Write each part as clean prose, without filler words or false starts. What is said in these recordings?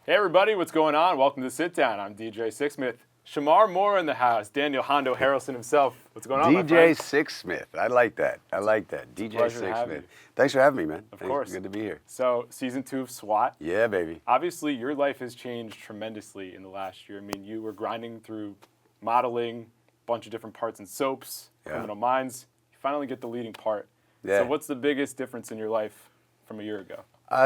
Hey everybody, what's going on? Welcome to Sit Down. I'm DJ Sixsmith. Shemar Moore in the house. Daniel Hondo Harrelson himself. What's going on, my friend? DJ Sixsmith. I like that. DJ Sixsmith. Thanks for having me, man. Of course. Good to be here. So, season 2 of SWAT. Yeah, baby. Obviously, your life has changed tremendously in the last year. I mean, you were grinding through modeling, a bunch of different parts in soaps, Criminal Minds. You finally get the leading part. Yeah. So, what's the biggest difference in your life from a year ago?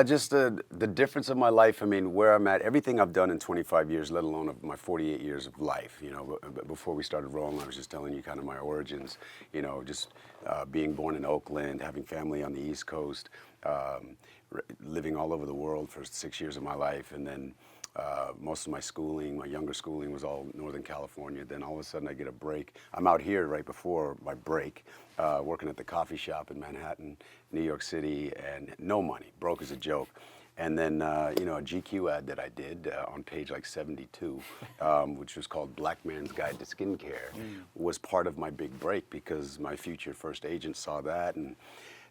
Just the difference of my life. I mean, where I'm at, everything I've done in 25 years, let alone of my 48 years of life. You know, before we started rolling, I was just telling you kind of my origins. You know, just being born in Oakland, having family on the East Coast, living all over the world for 6 years of my life, and then most of my schooling, my younger schooling was all Northern California. Then all of a sudden I get a break. I'm out here right before my break, working at the coffee shop in Manhattan, New York City, and no money, broke as a joke. And then, you know, a GQ ad that I did on page like 72, which was called Black Man's Guide to Skincare, was part of my big break because my future first agent saw that. And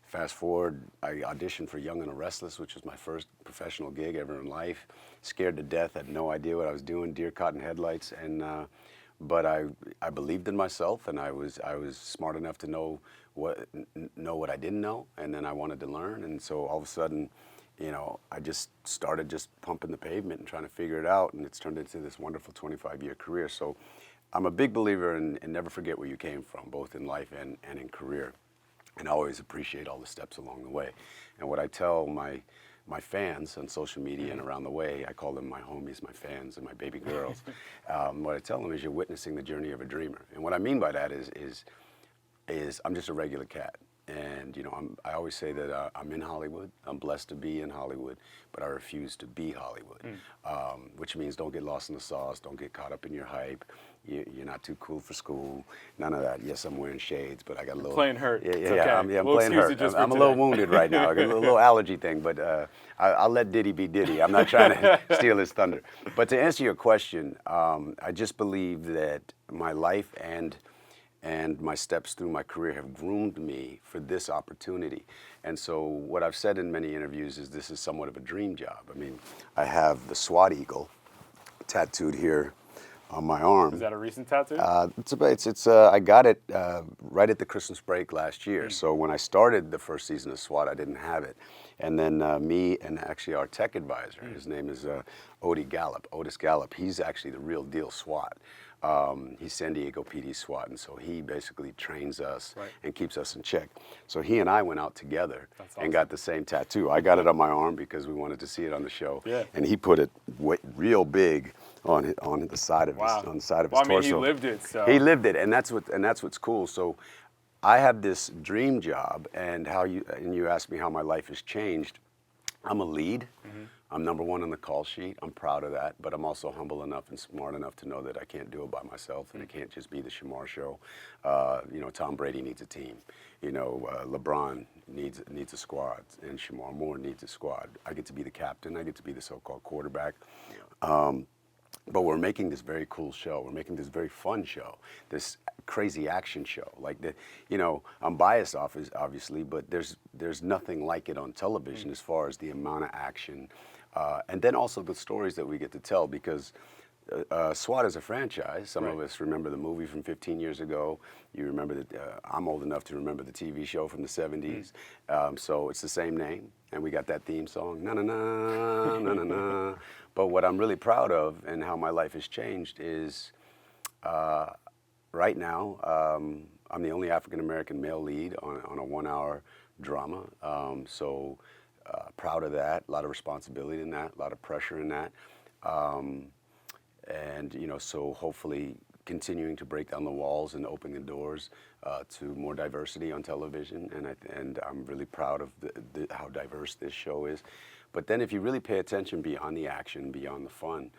fast forward, I auditioned for Young and Restless, which was my first professional gig ever in life. Scared to death, had no idea what I was doing, deer caught in headlights, and but I believed in myself, and I was smart enough to know what I didn't know, and then I wanted to learn, and so all of a sudden, you know, I just started just pumping the pavement and trying to figure it out, and it's turned into this wonderful 25-year career. So I'm a big believer in never forget where you came from, both in life and in career. And I always appreciate all the steps along the way. And what I tell my fans on social media and around the way, I call them my homies, my fans, and my baby girls. What I tell them is you're witnessing the journey of a dreamer. And what I mean by that is I'm just a regular cat. And you know, I always say that I'm in Hollywood. I'm blessed to be in Hollywood, but I refuse to be Hollywood, which means don't get lost in the sauce, don't get caught up in your hype. You're not too cool for school. None of that. Yes, I'm wearing shades, but I got a little playing hurt. Yeah, Okay. I'm playing hurt. I'm a little wounded right now. I got a little allergy thing, but I'll let Diddy be Diddy. I'm not trying to steal his thunder. But to answer your question, I just believe that my life and my steps through my career have groomed me for this opportunity. And so what I've said in many interviews is this is somewhat of a dream job. I mean, I have the SWAT eagle tattooed here on my arm. Is that a recent tattoo? I got it right at the Christmas break last year. So when I started the first season of SWAT, I didn't have it. And then me and actually our tech advisor, his name is Otis Gallup, he's actually the real deal SWAT. He's San Diego PD SWAT, and so he basically trains us and keeps us in check. So he and I went out together and got the same tattoo. I got it on my arm because we wanted to see it on the show, and he put it real big on the side of his torso. I mean, he lived it. So he lived it, and that's what's cool. So I have this dream job, and you asked me how my life has changed. I'm a lead. I'm number one on the call sheet. I'm proud of that, but I'm also humble enough and smart enough to know that I can't do it by myself, and it can't just be the Shemar show. You know, Tom Brady needs a team. You know, LeBron needs a squad, and Shemar Moore needs a squad. I get to be the captain. I get to be the so-called quarterback. But we're making this very cool show. We're making this very fun show, this crazy action show. Like you know, I'm biased obviously, but there's nothing like it on television as far as the amount of action, and then also the stories that we get to tell, because SWAT is a franchise. Some of us remember the movie from 15 years ago. You remember that. I'm old enough to remember the TV show from the 70s. So it's the same name, and we got that theme song, na na na na na na. But what I'm really proud of and how my life has changed is, right now, I'm the only African-American male lead on a 1-hour drama. So proud of that, a lot of responsibility in that, a lot of pressure in that. And, you know, so hopefully continuing to break down the walls and open the doors to more diversity on television. And I'm really proud of how diverse this show is. But then if you really pay attention beyond the action, beyond the fun,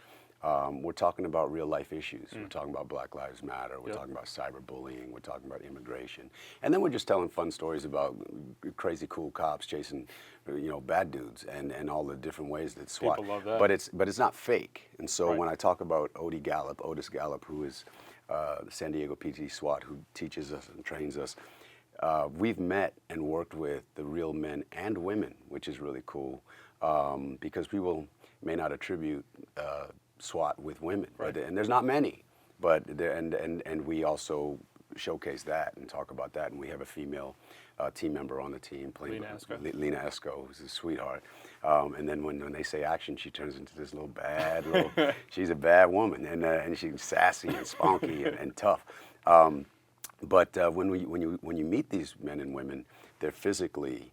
we're talking about real life issues. We're talking about Black Lives Matter. We're talking about cyberbullying. We're talking about immigration. And then we're just telling fun stories about crazy cool cops chasing, you know, bad dudes and all the different ways that SWAT. People love that. But it's not fake. And so when I talk about Otis Gallup, who is the San Diego PD SWAT, who teaches us and trains us, we've met and worked with the real men and women, which is really cool, because we will may not attribute SWAT with women, Right. and there's not many, but and we also showcase that and talk about that, and we have a female team member on the team playing Lena Esco, who's a sweetheart, and then when they say action, she turns into this little bad little. She's a bad woman, and she's sassy and spunky and tough. But when you meet these men and women, they're physically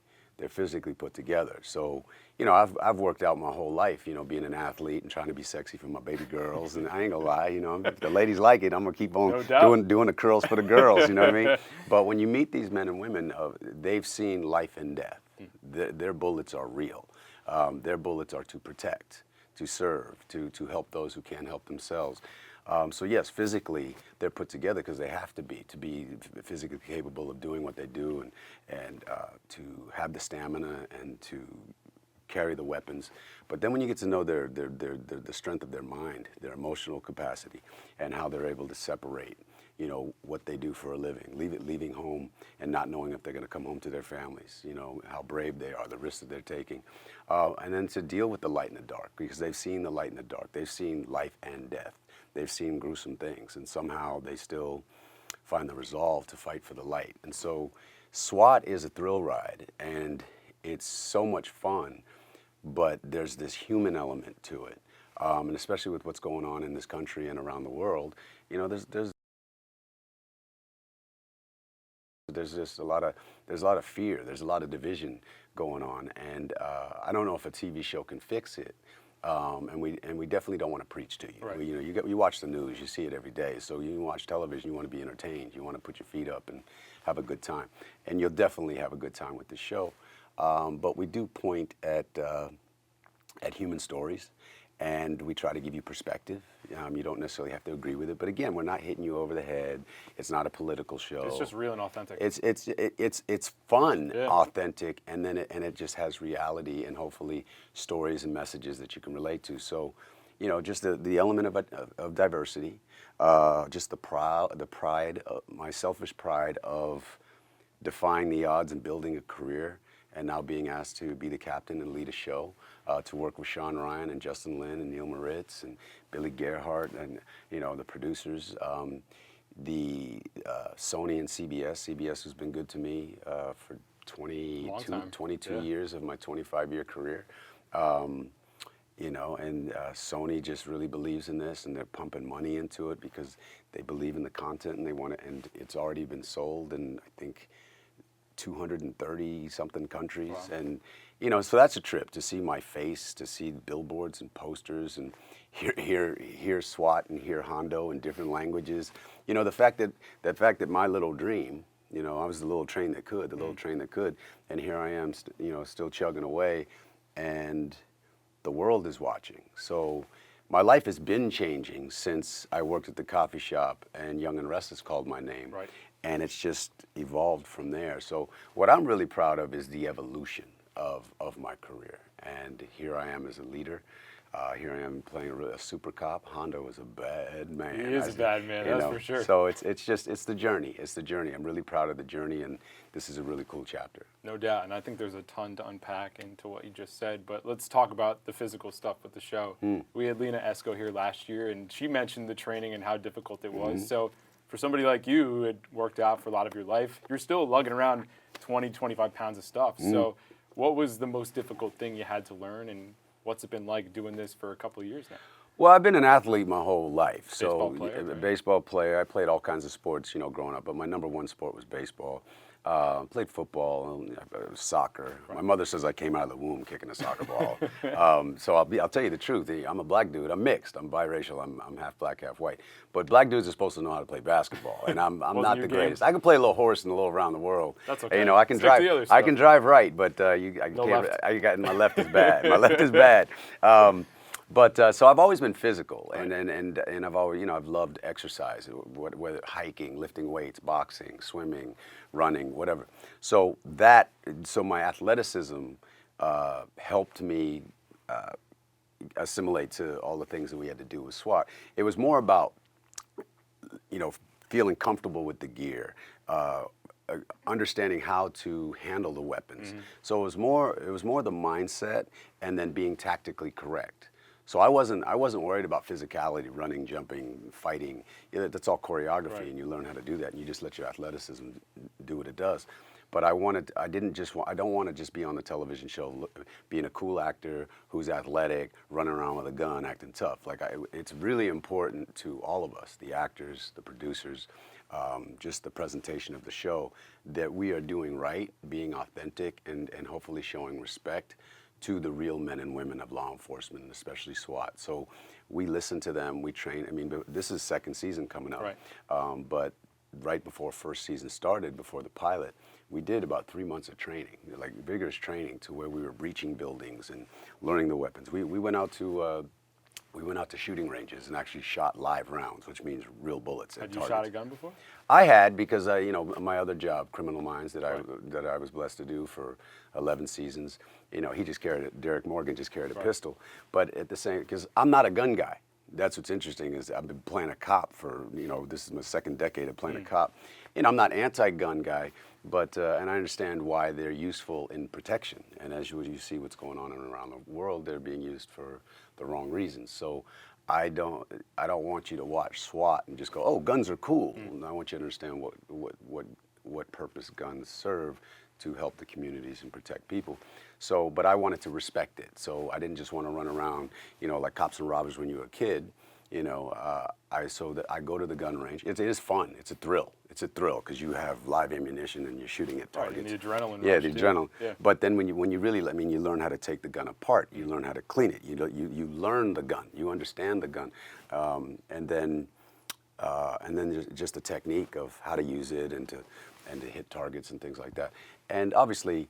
put together. So, you know, I've worked out my whole life, you know, being an athlete and trying to be sexy for my baby girls. And I ain't gonna lie, you know, if the ladies like it, I'm gonna keep on doing the curls for the girls. You know what I mean? But when you meet these men and women, they've seen life and death. Their bullets are real. Their bullets are to protect, to serve, to help those who can't help themselves. So yes, physically they're put together because they have to be physically capable of doing what they do, and to have the stamina and to carry the weapons. But then when you get to know the strength of their mind, their emotional capacity, and how they're able to separate, you know, what they do for a living, leaving home and not knowing if they're going to come home to their families, you know, how brave they are, the risks that they're taking, and then to deal with the light and the dark, because they've seen the light and the dark, they've seen life and death. They've seen gruesome things, and somehow they still find the resolve to fight for the light. And so SWAT is a thrill ride, and it's so much fun, but there's this human element to it. And especially with what's going on in this country and around the world, you know, there's just a lot of fear, there's a lot of division going on, and I don't know if a TV show can fix it. And we definitely don't want to preach to you. Right. You know, you watch the news, you see it every day. So you watch television, you want to be entertained, you want to put your feet up and have a good time, and you'll definitely have a good time with the show. But we do point at human stories, and we try to give you perspective. You don't necessarily have to agree with it, but again, we're not hitting you over the head. It's not a political show. It's just real and authentic. It's fun, authentic, and then it just has reality and hopefully stories and messages that you can relate to. So, you know, just the element of diversity, just the pride, my selfish pride of defying the odds and building a career, and now being asked to be the captain and lead a show, to work with Sean Ryan and Justin Lin and Neil Moritz and Billy Gerhardt and, you know, the producers, the Sony and CBS. CBS has been good to me for 22 years of my 25-year career. You know, and Sony just really believes in this, and they're pumping money into it because they believe in the content and they want it, and it's already been sold in, I think, 230 something countries. Wow. And you know, so that's a trip to see my face, to see billboards and posters, and hear SWAT and hear Hondo in different languages. You know, the fact that my little dream, you know, I was the little train that could, and here I am, you know, still chugging away, and the world is watching. So my life has been changing since I worked at the coffee shop and Young and Restless called my name. Right. And it's just evolved from there. So what I'm really proud of is the evolution of my career. And here I am as a leader. Here I am playing a super cop. Hondo is a bad man. He is a bad man, that's for sure. So it's the journey. It's the journey. I'm really proud of the journey, and this is a really cool chapter. No doubt, and I think there's a ton to unpack into what you just said, but let's talk about the physical stuff with the show. We had Lena Esco here last year, and she mentioned the training and how difficult it was. So for somebody like you who had worked out for a lot of your life, you're still lugging around 20, 25 pounds of stuff. So what was the most difficult thing you had to learn, and what's it been like doing this for a couple of years now? Well, I've been an athlete my whole life. Baseball player, a baseball player. I played all kinds of sports, you know, growing up, but my number one sport was baseball. Played football, soccer. Right. My mother says I came out of the womb kicking a soccer ball. So I'll tell you the truth. I'm a black dude. I'm mixed. I'm biracial. I'm half black, half white. But black dudes are supposed to know how to play basketball, and I'm not the greatest. I can play a little horse and a little around the world. That's okay. You know, I can drive. I can drive right, but my left is bad. My left is bad. But so I've always been physical, and I've always, you know, I've loved exercise, whether hiking, lifting weights, boxing, swimming, running, whatever. So my athleticism helped me assimilate to all the things that we had to do with SWAT. It was more about, you know, feeling comfortable with the gear, understanding how to handle the weapons. So it was more the mindset, and then being tactically correct. So I wasn't worried about physicality, running, jumping, fighting. That's all choreography, Right. and you learn how to do that, and you just let your athleticism do what it does. But I don't want to just be on the television show being a cool actor who's athletic, running around with a gun, acting tough. It's really important to all of us, the actors, the producers, just the presentation of the show, that we are doing right, being authentic, and hopefully showing respect to the real men and women of law enforcement, and especially SWAT. So we listen to them, we train. I mean, this is second season coming up, Right. but right before first season started, before the pilot, we did about 3 months of training, like vigorous training, to where we were breaching buildings and learning the weapons. We went out to shooting ranges and actually shot live rounds, which means real bullets at Had you targets. shot a gun before? I had, because my other job, Criminal Minds, that I was blessed to do for 11 seasons. He just Derek Morgan just carried a pistol, but at the same, because I'm not a gun guy. That's what's interesting, is I've been playing a cop for, this is my second decade of playing a cop. I'm not anti-gun guy, but and I understand why they're useful in protection. And as you see what's going on around the world, they're being used for the wrong reasons. So I don't want you to watch SWAT and just go, oh, guns are cool. I want you to understand what purpose guns serve to help the communities and protect people. So, but I wanted to respect it. So I didn't just want to run around, like cops and robbers when you were a kid. I go to the gun range. It is fun. It's a thrill. It's a thrill because you have live ammunition and you're shooting at targets. Right, and the adrenaline. Yeah, rush the too. adrenaline. Yeah. But then when you really, you learn how to take the gun apart. You learn how to clean it. You learn the gun. You understand the gun, and then just the technique of how to use it and to hit targets and things like that. And obviously,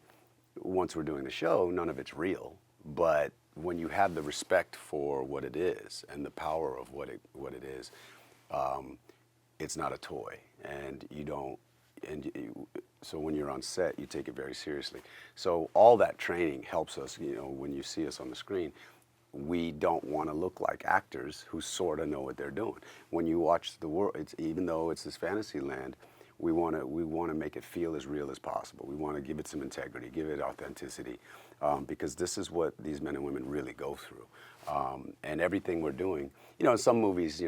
once we're doing the show, none of it's real. But when you have the respect for what it is and the power of what it is, it's not a toy, and you don't. So when you're on set, you take it very seriously. So all that training helps us. When you see us on the screen, we don't want to look like actors who sort of know what they're doing. When you watch the world, even though it's this fantasy land, we want to make it feel as real as possible. We want to give it some integrity, give it authenticity, because this is what these men and women really go through. And everything we're doing, in some movies,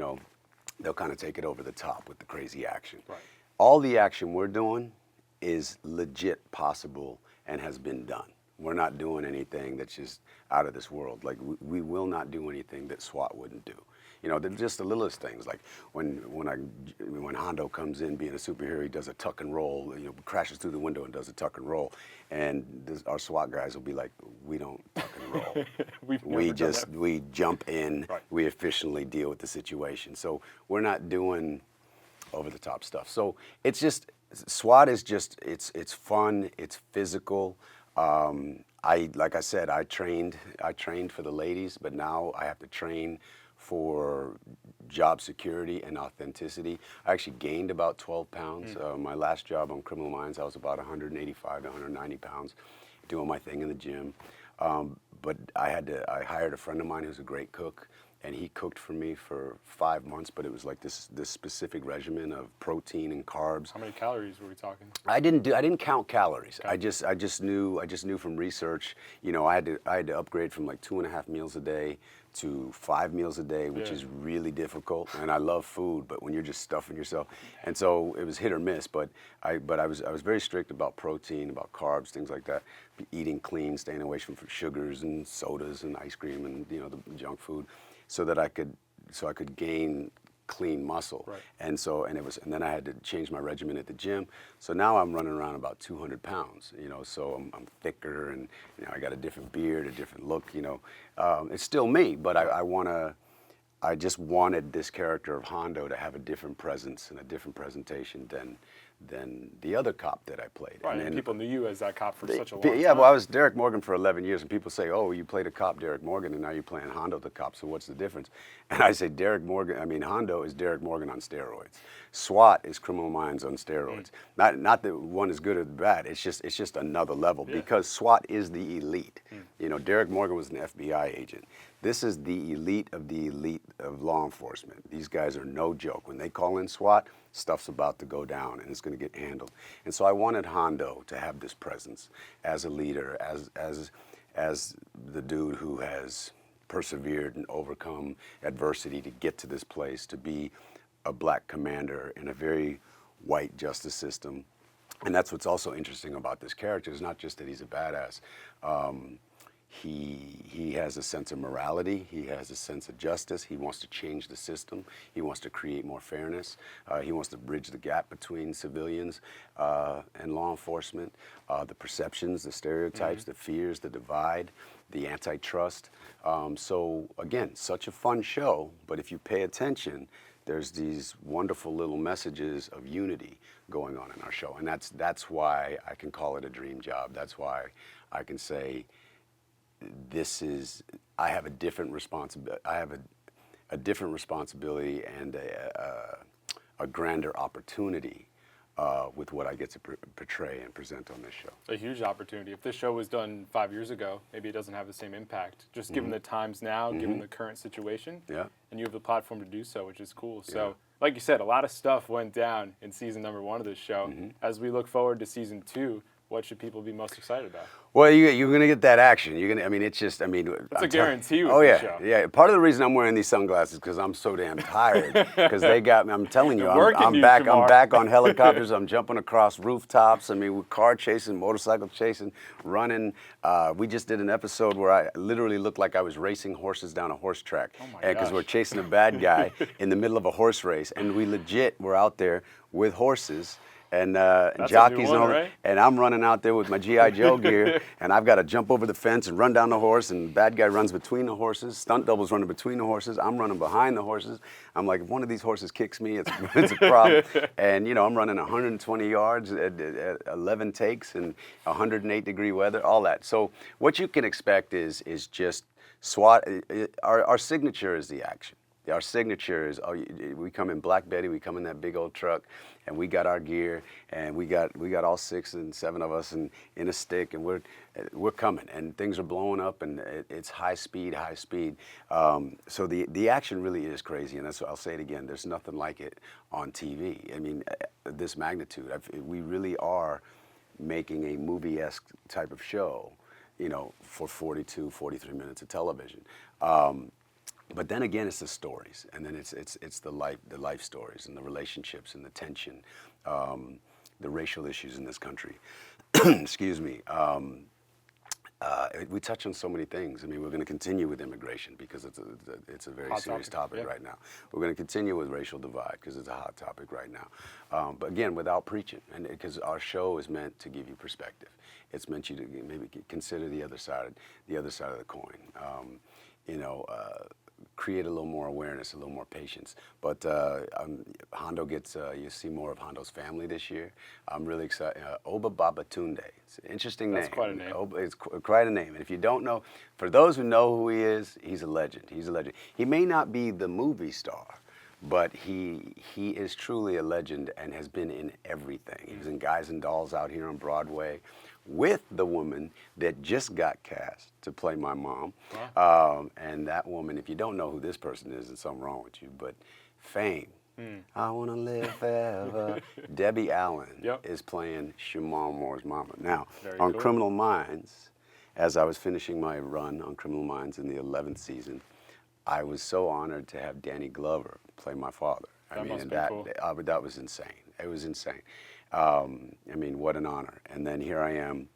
they'll kind of take it over the top with the crazy action. Right. All the action we're doing is legit possible and has been done. We're not doing anything that's just out of this world. Like, we will not do anything that SWAT wouldn't do. They're just the littlest things. Like when Hondo comes in being a superhero, he does a tuck and roll, crashes through the window and does a tuck and roll. And our SWAT guys will be like, we don't tuck and roll. we jump in, Right. We efficiently deal with the situation. So we're not doing over the top stuff. So it's just, SWAT is just, it's fun, it's physical. Like I said, I trained for the ladies, but now I have to train for job security and authenticity. I actually gained about 12 pounds. My last job on Criminal Minds, I was about 185 to 190 pounds, doing my thing in the gym. But I hired a friend of mine who's a great cook, and he cooked for me for 5 months, but it was like this specific regimen of protein and carbs. How many calories were we talking? I didn't count calories. Okay. I just knew from research. I had to upgrade from like 2.5 meals a day to 5 meals a day, which is really difficult. And I love food, but when you're just stuffing yourself, and so it was hit or miss. But I was very strict about protein, about carbs, things like that. Eating clean, staying away from sugars and sodas and ice cream and the junk food, so that I could gain clean muscle. Right. And then I had to change my regimen at the gym. So now I'm running around about 200 pounds, so I'm thicker, and I got a different beard, a different look, it's still me, but I just wanted this character of Hondo to have a different presence and a different presentation than the other cop that I played. Right, and people knew you as that cop for such a long time. Yeah, well, I was Derek Morgan for 11 years, and people say, oh, you played a cop, Derek Morgan, and now you're playing Hondo the cop, so what's the difference? And I say Hondo is Derek Morgan on steroids. SWAT is Criminal Minds on steroids. Not that one is good or bad, it's just another level, because SWAT is the elite. Derek Morgan was an FBI agent. This is the elite of law enforcement. These guys are no joke. When they call in SWAT, stuff's about to go down and it's going to get handled. And so I wanted Hondo to have this presence as a leader, as the dude who has persevered and overcome adversity to get to this place, to be a black commander in a very white justice system. And that's what's also interesting about this character, is not just that he's a badass. He has a sense of morality. He has a sense of justice. He wants to change the system. He wants to create more fairness. He wants to bridge the gap between civilians and law enforcement, the perceptions, the stereotypes, the fears, the divide, the antitrust. So again, such a fun show, but if you pay attention, there's these wonderful little messages of unity going on in our show. And that's why I can call it a dream job. That's why I can say, I have a different responsibility. I have a different responsibility and a grander opportunity with what I get to portray and present on this show. A huge opportunity. If this show was done 5 years ago, maybe it doesn't have the same impact. Just given the times now, given the current situation, and you have the platform to do so, which is cool. So, like you said, a lot of stuff went down in season number 1 of this show. As we look forward to season 2, what should people be most excited about? Well, you're going to get that action. It's just, It's a guarantee with oh, the yeah, show. yeah. Part of the reason I'm wearing these sunglasses is because I'm so damn tired. Because they got me, I'm telling you, I'm back on helicopters. I'm jumping across rooftops. we're car chasing, motorcycle chasing, running. We just did an episode where I literally looked like I was racing horses down a horse track. Oh my Because gosh. we're chasing a bad guy in the middle of a horse race. And we legit were out there with horses. And jockeys one, and all right? and I'm running out there with my G.I. Joe gear, and I've got to jump over the fence and run down the horse, and the bad guy runs between the horses. Stunt double's running between the horses. I'm running behind the horses. I'm like, if one of these horses kicks me, it's a problem. And, I'm running 120 yards at 11 takes and 108-degree weather, all that. So what you can expect is just SWAT. Our signature is the action. Our signature is, we come in Black Betty, we come in that big old truck, and we got our gear, and we got all 6 and 7 of us in a stick, and we're coming, and things are blowing up, and it's high speed. So the action really is crazy, and I'll say it again, there's nothing like it on TV. This magnitude, we really are making a movie-esque type of show, for 42, 43 minutes of television. But then again, it's the stories, and then it's the life stories, and the relationships, and the tension, the racial issues in this country. Excuse me. We touch on so many things. We're going to continue with immigration because it's a very Hot serious topic yeah. right now. We're going to continue with racial divide because it's a hot topic right now. But again, without preaching, and because our show is meant to give you perspective. It's meant you to maybe consider the other side of the coin. Create a little more awareness, a little more patience. But Hondo gets, you see more of Hondo's family this year. I'm really excited. Oba Babatunde. It's an interesting name. That's quite a name. It's quite a name. And if you don't know, for those who know who he is, he's a legend. He's a legend. He may not be the movie star, but he is truly a legend and has been in everything. He was in Guys and Dolls out here on Broadway with the woman that just got cast to play my mom. Wow. And that woman, if you don't know who this person is, there's something wrong with you, but Fame. I want to live forever. Debbie Allen is playing Shemar Moore's mama. Now, on cool. Criminal Minds, as I was finishing my run on Criminal Minds in the 11th season, I was so honored to have Danny Glover play my father. That was insane. It was insane. What an honor. And then here I am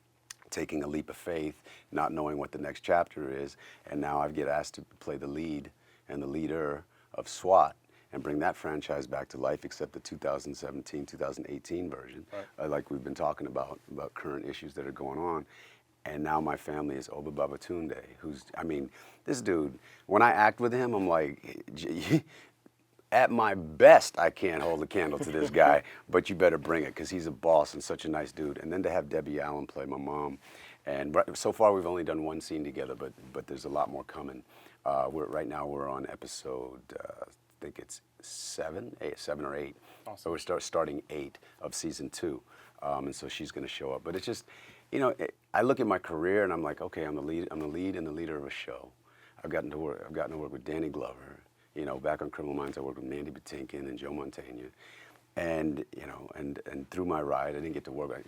taking a leap of faith, not knowing what the next chapter is, and now I get asked to play the lead and the leader of SWAT and bring that franchise back to life, except the 2017, 2018 version, like we've been talking about current issues that are going on. And now my family is Oba Babatunde, who's, this dude, when I act with him, I'm like, at my best, I can't hold a candle to this guy, but you better bring it because he's a boss and such a nice dude. And then to have Debbie Allen play my mom. And so far, we've only done one scene together, but there's a lot more coming. Right now, we're on episode, I think it's 7 or 8. Awesome. So we're starting 8 of season 2. And so she's going to show up. But it's just, I look at my career and I'm like, okay, I'm the lead and the leader of a show. I've gotten to work with Danny Glover. Back on Criminal Minds, I worked with Mandy Patinkin and Joe Mantegna. And, and through my ride, I didn't get to work,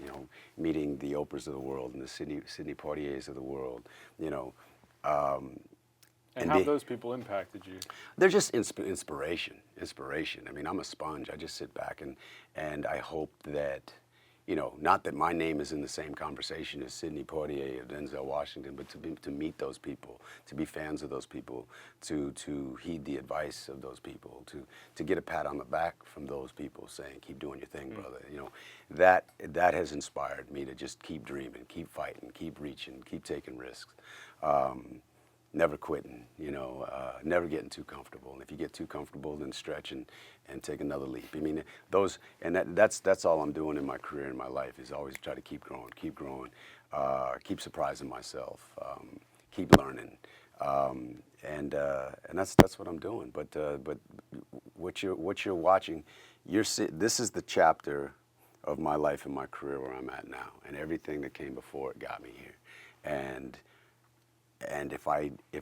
meeting the Oprahs of the world and the Sidney Poitiers of the world, And how have those people impacted you? They're just inspiration. I mean, I'm a sponge. I just sit back and I hope that, you know, not that my name is in the same conversation as Sidney Poitier or Denzel Washington, but to meet those people, to be fans of those people, to heed the advice of those people, to get a pat on the back from those people saying, keep doing your thing, brother. You know, that has inspired me to just keep dreaming, keep fighting, keep reaching, keep taking risks. Never quitting, you know, never getting too comfortable. And if you get too comfortable, then stretch and take another leap. I mean, that's all I'm doing in my career, in my life, is always try to keep growing, keep surprising myself, keep learning, and that's what I'm doing. But what you're watching, this is the chapter of my life and my career where I'm at now, and everything that came before it got me here, and if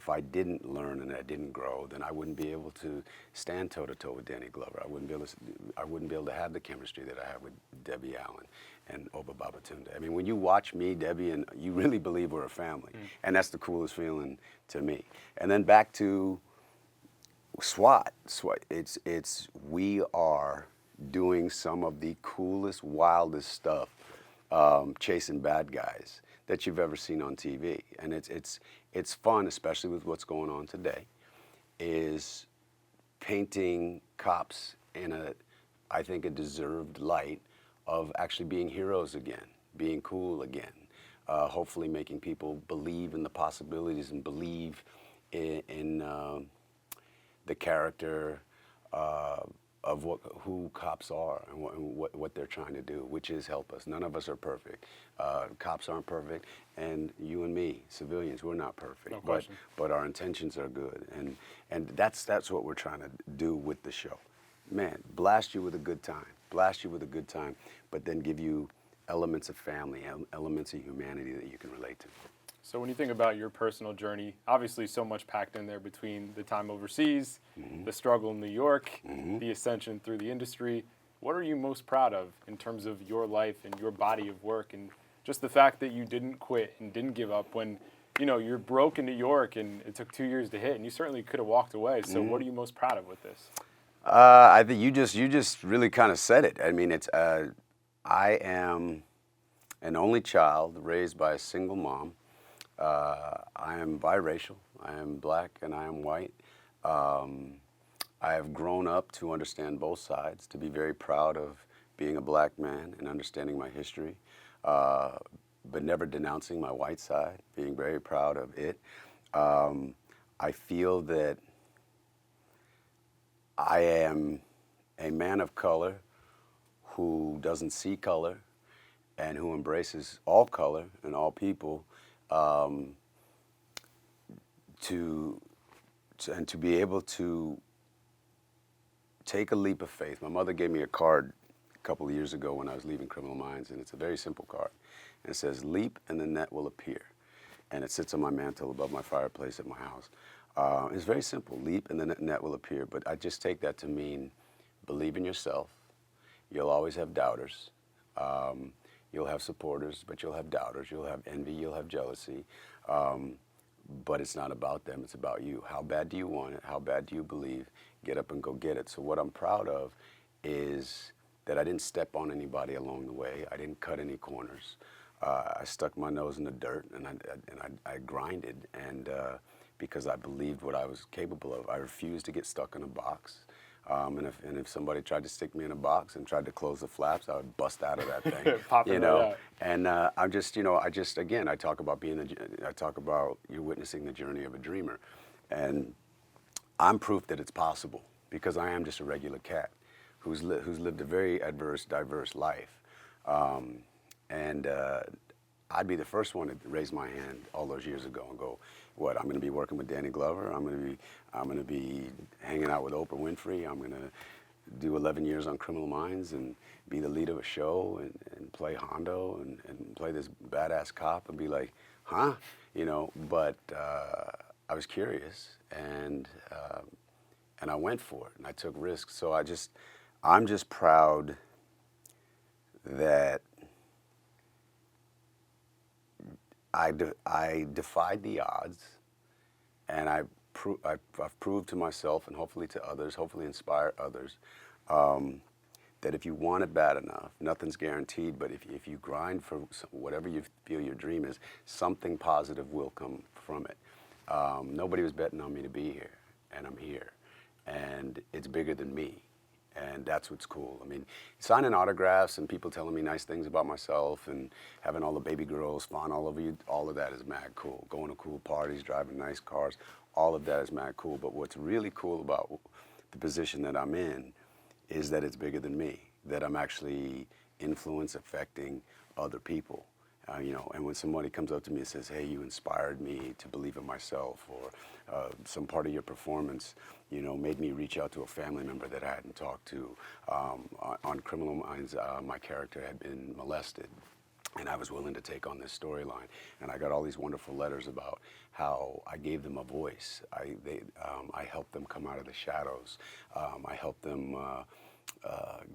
I didn't learn and I didn't grow, then I wouldn't be able to stand toe to toe with Danny Glover. I wouldn't be able to have the chemistry that I have with Debbie Allen and Oba Babatunde. I mean, when you watch me, Debbie, and you really believe we're a family, and that's the coolest feeling to me. And then back to SWAT. We are doing some of the coolest, wildest stuff, chasing bad guys that you've ever seen on TV, and it's fun, especially with what's going on today, is painting cops in I think a deserved light of actually being heroes again, being cool again, hopefully making people believe in the possibilities and believe in the character of who cops are and what they're trying to do, which is help us. None of us are perfect. Cops aren't perfect, and you and me, civilians, we're not perfect. No question. But our intentions are good, and that's what we're trying to do with the show. Man, blast you with a good time, but then give you elements of family, elements of humanity that you can relate to. So when you think about your personal journey, obviously so much packed in there between the time overseas, the struggle in New York, the ascension through the industry. What are you most proud of in terms of your life and your body of work, and just the fact that you didn't quit and didn't give up when, you know, you're broke in New York and it took 2 years to hit, and you certainly could have walked away. So what are you most proud of with this? I think you just really kind of said it. I mean, I am an only child raised by a single mom. I am biracial. I am black and I am white. I have grown up to understand both sides, to be very proud of being a black man and understanding my history, but never denouncing my white side, being very proud of it. I feel that I am a man of color who doesn't see color and who embraces all color and all people, to be able to take a leap of faith. My mother gave me a card a couple of years ago when I was leaving Criminal Minds, and it's a very simple card. And it says, "Leap and the net will appear." And it sits on my mantle above my fireplace at my house. It's very simple. Leap and the net will appear. But I just take that to mean believe in yourself. You'll always have doubters. You'll have supporters, but you'll have doubters. You'll have envy. You'll have jealousy. But it's not about them. It's about you. How bad do you want it? How bad do you believe? Get up and go get it. So what I'm proud of is that I didn't step on anybody along the way. I didn't cut any corners. I stuck my nose in the dirt, and I grinded, and because I believed what I was capable of. I refused to get stuck in a box. And if somebody tried to stick me in a box and tried to close the flaps, I would bust out of that thing. Popping right out. And again, I talk about you're witnessing the journey of a dreamer, and I'm proof that it's possible because I am just a regular cat who's lived a very diverse life. I'd be the first one to raise my hand all those years ago and go, "What? I'm going to be working with Danny Glover. I'm going to be hanging out with Oprah Winfrey. I'm going to do 11 years on Criminal Minds and be the lead of a show and play Hondo and play this badass cop and be like, huh? You know." But I was curious and I went for it and I took risks. So I'm just proud that I defied the odds, and I I've proved to myself and hopefully to others, hopefully inspire others, that if you want it bad enough, nothing's guaranteed, but if you grind for whatever you feel your dream is, something positive will come from it. Nobody was betting on me to be here, and I'm here. And it's bigger than me. And that's what's cool. I mean, signing autographs and people telling me nice things about myself and having all the baby girls fawn all over you, all of that is mad cool. Going to cool parties, driving nice cars, all of that is mad cool. But what's really cool about the position that I'm in is that it's bigger than me, that I'm actually affecting other people. You know, and when somebody comes up to me and says, hey, you inspired me to believe in myself, or some part of your performance, you know, made me reach out to a family member that I hadn't talked to. On Criminal Minds, my character had been molested, and I was willing to take on this storyline. And I got all these wonderful letters about how I gave them a voice. I helped them come out of the shadows. I helped them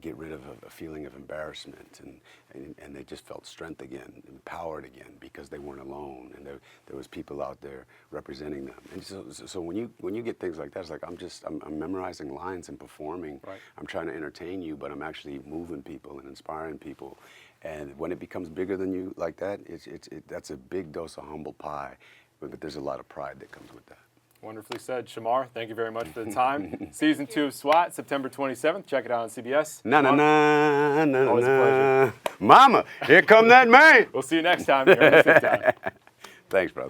get rid of a feeling of embarrassment, and they just felt strength again, empowered again, because they weren't alone, and there was people out there representing them. And so when you get things like that, it's like I'm memorizing lines and performing. Right. I'm trying to entertain you, but I'm actually moving people and inspiring people. And when it becomes bigger than you like that, that's a big dose of humble pie, but there's a lot of pride that comes with that. Wonderfully said. Shemar, thank you very much for the time. Season 2 of SWAT, September 27th. Check it out on CBS. Na na na na Always a na. pleasure. Mama, here come that man. We'll see you next time here on the Sit Down. Thanks, brother.